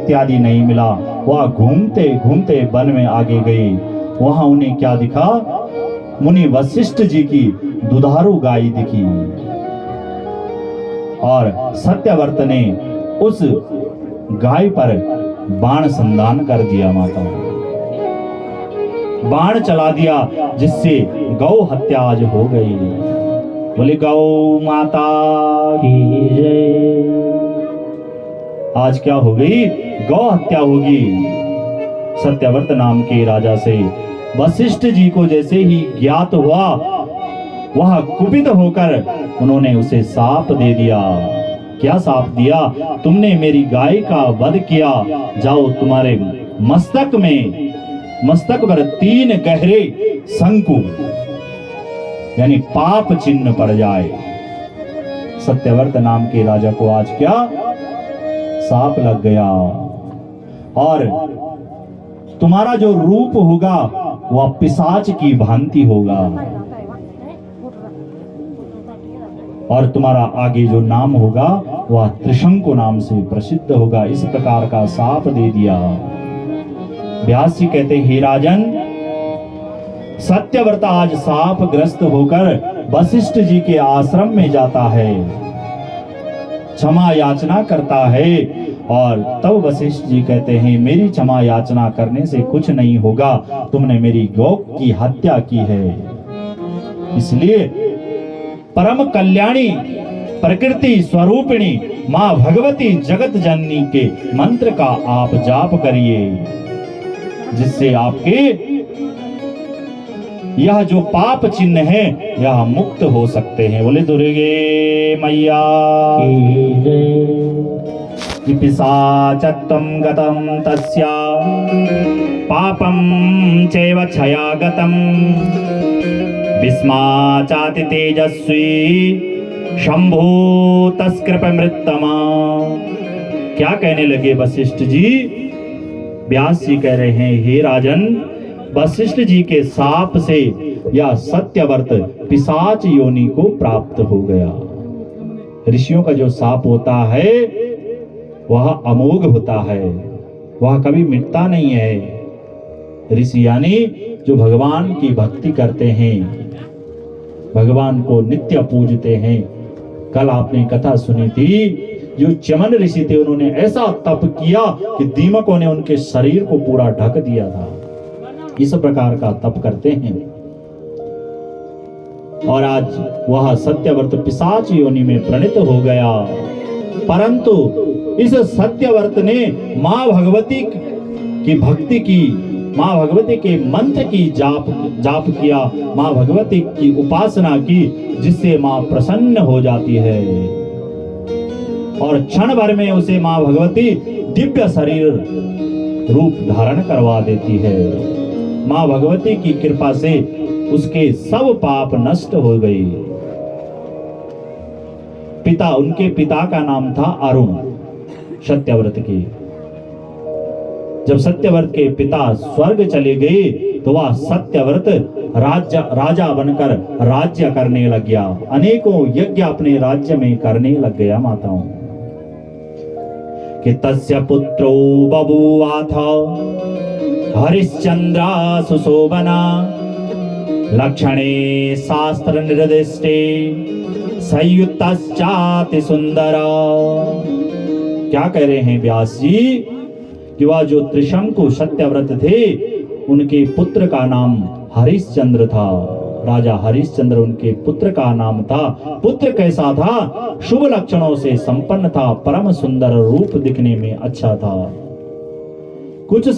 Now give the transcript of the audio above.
इत्यादि नहीं मिला। वह घूमते घूमते वन में आगे गए। वहां उन्हें क्या दिखा? मुनि वशिष्ठ जी की दुधारू गाय दिखी और सत्यव्रत ने उस गाय पर बाण संधान कर दिया। माता बाण चला दिया, जिससे गौ हत्या आज हो गई। बोले गौ माता की जय। आज क्या हो गई? गौ हत्या होगी। सत्यव्रत नाम के राजा से वशिष्ठ जी को जैसे ही ज्ञात हुआ, वह कुपित होकर उन्होंने उसे शाप दे दिया। क्या शाप दिया? तुमने मेरी गाय का वध किया, जाओ तुम्हारे मस्तक पर 3 गहरे शंकु यानी पाप चिन्ह पड़ जाए। सत्यव्रत नाम के राजा को आज क्या शाप लग गया, और तुम्हारा जो रूप होगा वह पिशाच की भांति होगा, और तुम्हारा आगे जो नाम होगा वह त्रिशंकु नाम से प्रसिद्ध होगा। इस प्रकार का शाप दे दिया। व्यास जी कहते, हे राजन, सत्यव्रत आज शाप ग्रस्त होकर वशिष्ठ जी के आश्रम में जाता है, क्षमा याचना करता है, और तब वशिष्ठ जी कहते हैं, मेरी क्षमा याचना करने से कुछ नहीं होगा, तुमने मेरी गौ की हत्या की है। इसलिए परम कल्याणी प्रकृति स्वरूपिणी मां भगवती जगत जननी के मंत्र का आप जाप करिए, जिससे आपके यह जो पाप चिन्ह है यह मुक्त हो सकते हैं। बोले दुर्गे मैया की। पिशाचत्वं गतं तस्या पापं चैव क्षयागतं विस्माचाति तेजस्वी शंभो तस्कृपमृतमा। क्या कहने लगे वशिष्ठ जी? व्यास जी कह रहे हैं, हे राजन, वशिष्ठ जी के शाप से यह सत्यव्रत पिशाच योनि को प्राप्त हो गया। ऋषियों का जो शाप होता है वह अमोघ होता है, वह कभी मिटता नहीं है। ऋषि यानी जो भगवान की भक्ति करते हैं, भगवान को नित्य पूजते हैं। कल आपने कथा सुनी थी, जो चमन ऋषि थे उन्होंने ऐसा तप किया कि दीमकों ने उनके शरीर को पूरा ढक दिया था। इस प्रकार का तप करते हैं, और आज वह सत्यव्रत पिशाच योनि में प्रणीत हो गया। परंतु इस सत्यव्रत ने मां भगवती की भक्ति की, मां भगवती के मंत्र की जाप किया, मां भगवती की उपासना की, जिससे मां प्रसन्न हो जाती है, और क्षण भर में उसे मां भगवती दिव्य शरीर रूप धारण करवा देती है। मां भगवती की कृपा से उसके सब पाप नष्ट हो गए। उनके पिता का नाम था अरुण, सत्यव्रत के। जब सत्यव्रत के पिता स्वर्ग चले गए तो वह सत्यव्रत राजा बनकर राज्य करने लग गया, अनेकों यज्ञ अपने राज्य में करने लग गया। माताओं कि तस्य पुत्रो बभूवाथ हरिश्चंद्रा सुशोभना लक्षणे शास्त्र निर्दिष्टे संयुक्तश्चाति सुंदरा। क्या कह रहे हैं व्यास जी कि वह जो त्रिशंकु सत्यव्रत थे, उनके पुत्र का नाम हरिश्चंद्र था। राजा हरिश्चंद्र उनके पुत्र का नाम था। पुत्र कैसा था? शुभ लक्षणों से संपन्न था, परम सुंदर रूप दिखने में अच्छा था। कुछ